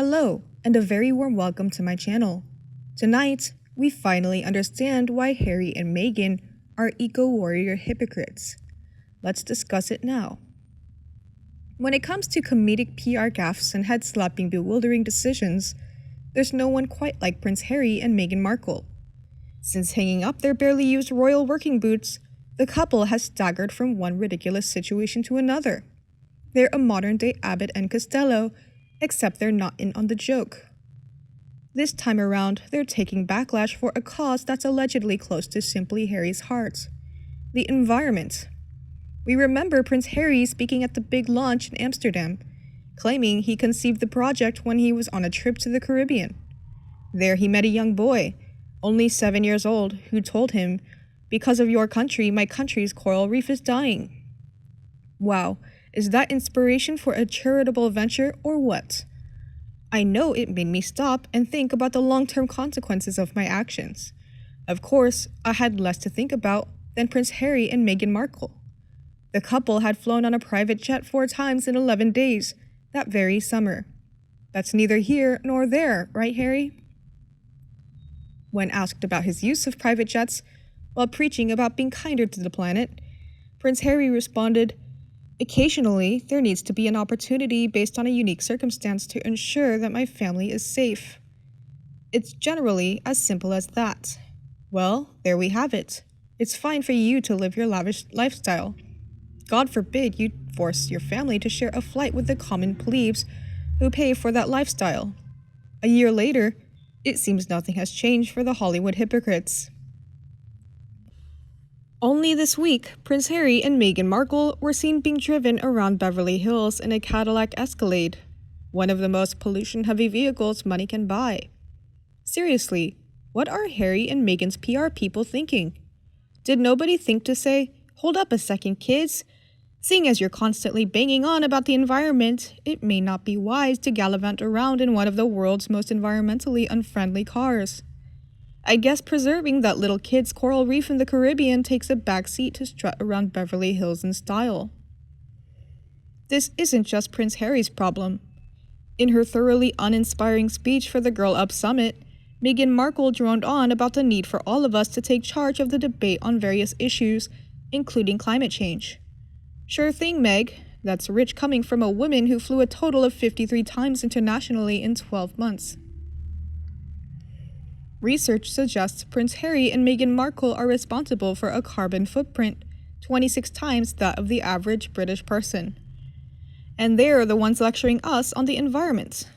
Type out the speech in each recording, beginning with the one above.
Hello, and a very warm welcome to my channel. Tonight, we finally understand why Harry and Meghan are eco-warrior hypocrites. Let's discuss it now. When it comes to comedic PR gaffes and head-slapping bewildering decisions, there's no one quite like Prince Harry and Meghan Markle. Since hanging up their barely used royal working boots, the couple has staggered from one ridiculous situation to another. They're a modern-day Abbott and Costello, except they're not in on the joke. This time around, they're taking backlash for a cause that's allegedly close to Simply Harry's heart: the environment. We remember Prince Harry speaking at the big launch in Amsterdam, claiming he conceived the project when he was on a trip to the Caribbean. There he met a young boy, only 7 years old, who told him, "Because of your country, my country's coral reef is dying." Wow, is that inspiration for a charitable venture or what? I know it made me stop and think about the long-term consequences of my actions. Of course, I had less to think about than Prince Harry and Meghan Markle. The couple had flown on a private jet 4 times in 11 days, that very summer. That's neither here nor there, right, Harry? When asked about his use of private jets while preaching about being kinder to the planet, Prince Harry responded, "Occasionally, there needs to be an opportunity based on a unique circumstance to ensure that my family is safe. It's generally as simple as that. Well, there we have it. It's fine for you to live your lavish lifestyle. God forbid you force your family to share a flight with the common plebes who pay for that lifestyle." A year later, it seems nothing has changed for the Hollywood hypocrites. Only this week, Prince Harry and Meghan Markle were seen being driven around Beverly Hills in a Cadillac Escalade, one of the most pollution-heavy vehicles money can buy. Seriously, what are Harry and Meghan's PR people thinking? Did nobody think to say, "Hold up a second, kids. Seeing as you're constantly banging on about the environment, it may not be wise to gallivant around in one of the world's most environmentally unfriendly cars. I guess preserving that little kid's coral reef in the Caribbean takes a backseat to strut around Beverly Hills in style." This isn't just Prince Harry's problem. In her thoroughly uninspiring speech for the Girl Up Summit, Meghan Markle droned on about the need for all of us to take charge of the debate on various issues, including climate change. Sure thing, Meg. That's rich coming from a woman who flew a total of 53 times internationally in 12 months. Research suggests Prince Harry and Meghan Markle are responsible for a carbon footprint 26 times that of the average British person. And they're the ones lecturing us on the environment.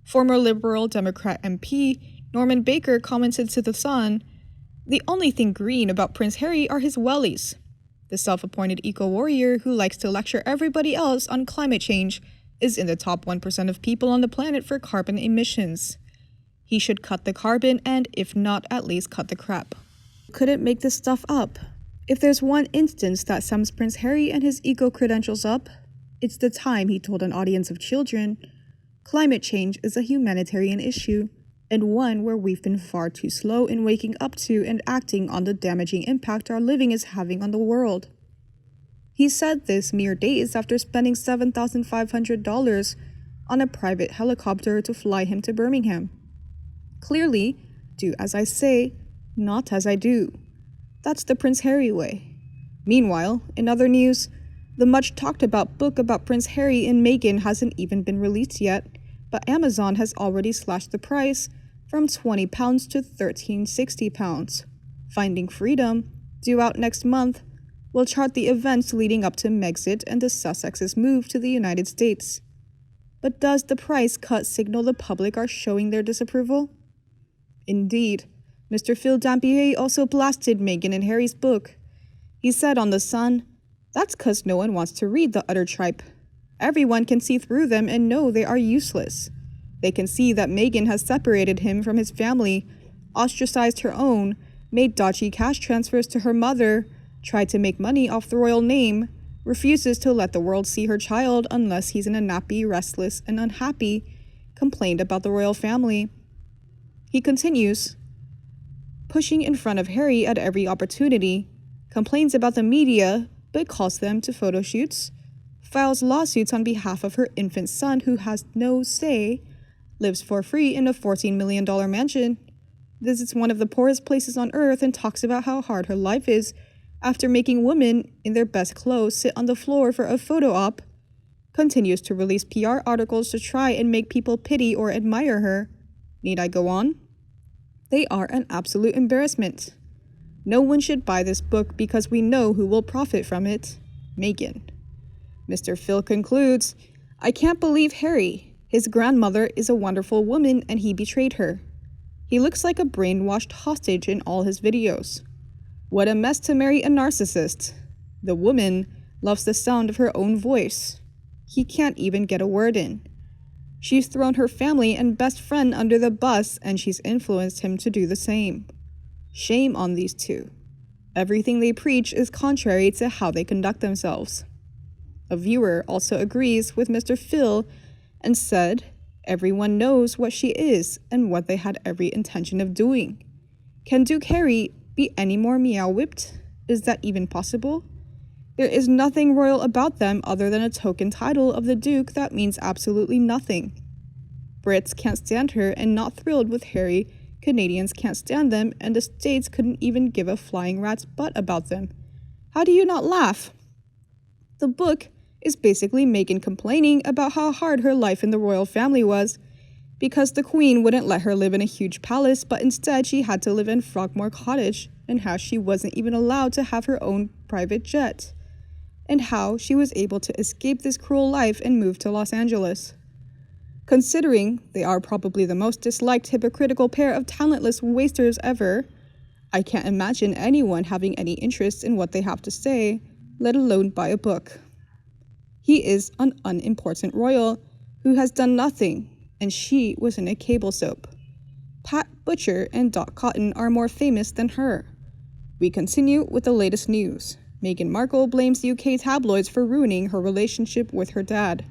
Former Liberal Democrat MP Norman Baker commented to The Sun, "The only thing green about Prince Harry are his wellies." The self-appointed eco-warrior who likes to lecture everybody else on climate change is in the top 1% of people on the planet for carbon emissions. He should cut the carbon and, if not, at least cut the crap. Couldn't make this stuff up. If there's one instance that sums Prince Harry and his eco-credentials up, it's the time he told an audience of children, "Climate change is a humanitarian issue, and one where we've been far too slow in waking up to and acting on the damaging impact our living is having on the world." He said this mere days after spending $7,500 on a private helicopter to fly him to Birmingham. Clearly, do as I say, not as I do. That's the Prince Harry way. Meanwhile, in other news, the much-talked-about book about Prince Harry and Meghan hasn't even been released yet, but Amazon has already slashed the price from £20 to £13.60. Finding Freedom, due out next month, will chart the events leading up to Megxit and the Sussex's move to the United States. But does the price cut signal the public are showing their disapproval? Indeed, Mr. Phil Dampier also blasted Meghan and Harry's book. He said on The Sun, "That's 'cause no one wants to read the utter tripe. Everyone can see through them and know they are useless. They can see that Meghan has separated him from his family, ostracized her own, made dodgy cash transfers to her mother, tried to make money off the royal name, refuses to let the world see her child unless he's in a nappy, restless, and unhappy, complained about the royal family." He continues, "Pushing in front of Harry at every opportunity, complains about the media but calls them to photo shoots, files lawsuits on behalf of her infant son who has no say, lives for free in a $14 million mansion, visits one of the poorest places on earth, and talks about how hard her life is after making women in their best clothes sit on the floor for a photo op, continues to release PR articles to try and make people pity or admire her. Need I go on? They are an absolute embarrassment. No one should buy this book because we know who will profit from it. Meghan. Mr. Phil concludes, I can't believe Harry. His grandmother is a wonderful woman and he betrayed her. He looks like a brainwashed hostage in all his videos. What a mess to marry a narcissist. The woman loves the sound of her own voice. He can't even get a word in. She's thrown her family and best friend under the bus and she's influenced him to do the same. Shame on these two. Everything they preach is contrary to how they conduct themselves. A viewer also agrees with Mr. Phil and said, everyone knows what she is and what they had every intention of doing. Can Duke Harry be any more meow-whipped? Is that even possible? There is nothing royal about them other than a token title of the Duke that means absolutely nothing. Brits can't stand her and not thrilled with Harry, Canadians can't stand them, and the States couldn't even give a flying rat's butt about them. How do you not laugh? The book is basically Meghan complaining about how hard her life in the royal family was, because the Queen wouldn't let her live in a huge palace, but instead she had to live in Frogmore Cottage, and how she wasn't even allowed to have her own private jet, and how she was able to escape this cruel life and move to Los Angeles. Considering they are probably the most disliked hypocritical pair of talentless wasters ever, I can't imagine anyone having any interest in what they have to say, let alone buy a book. He is an unimportant royal who has done nothing, and she was in a cable soap. Pat Butcher and Dot Cotton are more famous than her. We continue with the latest news. Meghan Markle blames UK tabloids for ruining her relationship with her dad.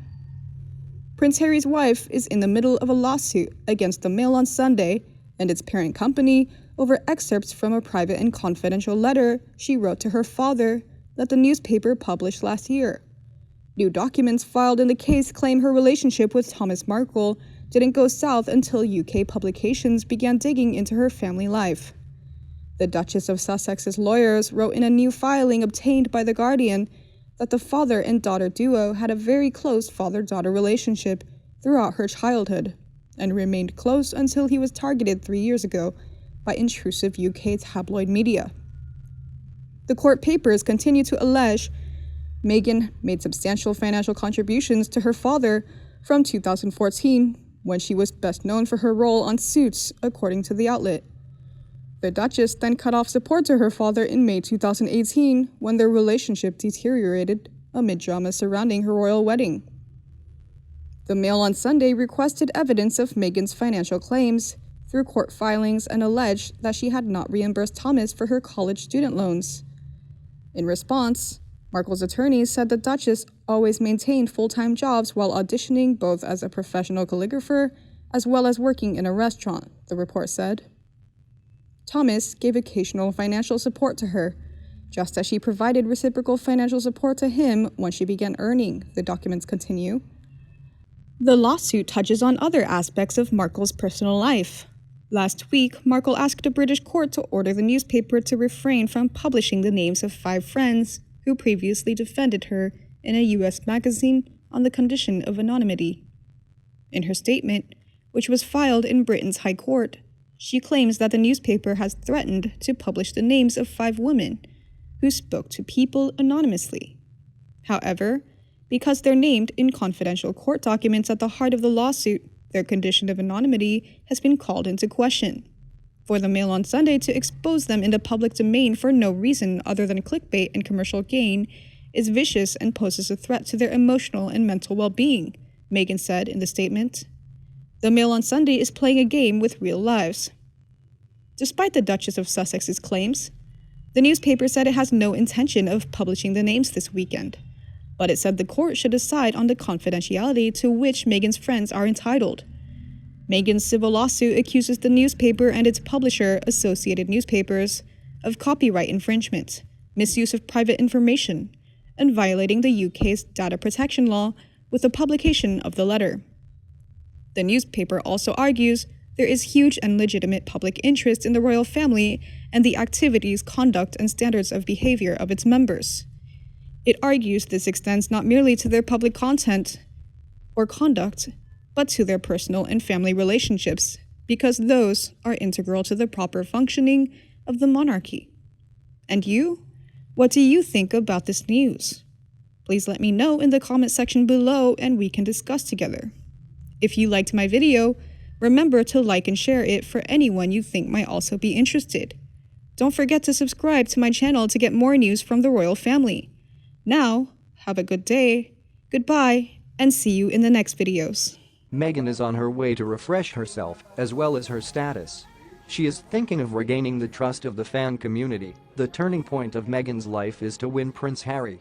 Prince Harry's wife is in the middle of a lawsuit against the Mail on Sunday and its parent company over excerpts from a private and confidential letter she wrote to her father that the newspaper published last year. New documents filed in the case claim her relationship with Thomas Markle didn't go south until UK publications began digging into her family life. The Duchess of Sussex's lawyers wrote in a new filing obtained by The Guardian that the father and daughter duo had a very close father-daughter relationship throughout her childhood, and remained close until he was targeted 3 years ago by intrusive UK tabloid media. The court papers continue to allege Meghan made substantial financial contributions to her father from 2014, when she was best known for her role on Suits, according to the outlet. The Duchess then cut off support to her father in May 2018, when their relationship deteriorated amid drama surrounding her royal wedding. The Mail on Sunday requested evidence of Meghan's financial claims through court filings and alleged that she had not reimbursed Thomas for her college student loans. In response, Markle's attorneys said the Duchess always maintained full-time jobs while auditioning both as a professional calligrapher as well as working in a restaurant, the report said. Thomas gave occasional financial support to her, just as she provided reciprocal financial support to him when she began earning, the documents continue. The lawsuit touches on other aspects of Markle's personal life. Last week, Markle asked a British court to order the newspaper to refrain from publishing the names of 5 friends who previously defended her in a U.S. magazine on the condition of anonymity. In her statement, which was filed in Britain's High Court, she claims that the newspaper has threatened to publish the names of 5 women who spoke to people anonymously. However, because they're named in confidential court documents at the heart of the lawsuit, their condition of anonymity has been called into question. For the Mail on Sunday to expose them in the public domain for no reason other than clickbait and commercial gain is vicious and poses a threat to their emotional and mental well-being, Meghan said in the statement. The Mail on Sunday is playing a game with real lives. Despite the Duchess of Sussex's claims, the newspaper said it has no intention of publishing the names this weekend, but it said the court should decide on the confidentiality to which Meghan's friends are entitled. Meghan's civil lawsuit accuses the newspaper and its publisher, Associated Newspapers, of copyright infringement, misuse of private information, and violating the UK's data protection law with the publication of the letter. The newspaper also argues there is huge and legitimate public interest in the royal family and the activities, conduct, and standards of behavior of its members. It argues this extends not merely to their public content or conduct, but to their personal and family relationships, because those are integral to the proper functioning of the monarchy. And you? What do you think about this news? Please let me know in the comment section below and we can discuss together. If you liked my video, remember to like and share it for anyone you think might also be interested. Don't forget to subscribe to my channel to get more news from the royal family. Now, have a good day, goodbye, and see you in the next videos. Meghan is on her way to refresh herself, as well as her status. She is thinking of regaining the trust of the fan community. The turning point of Meghan's life is to win Prince Harry.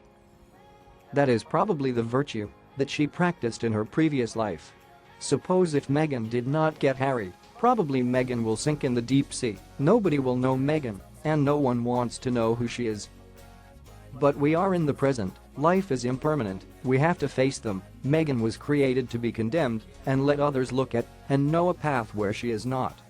That is probably the virtue that she practiced in her previous life. Suppose if Meghan did not get Harry, probably Meghan will sink in the deep sea. Nobody will know Meghan, and no one wants to know who she is. But we are in the present. Life is impermanent. We have to face them. Meghan was created to be condemned and let others look at and know a path where she is not.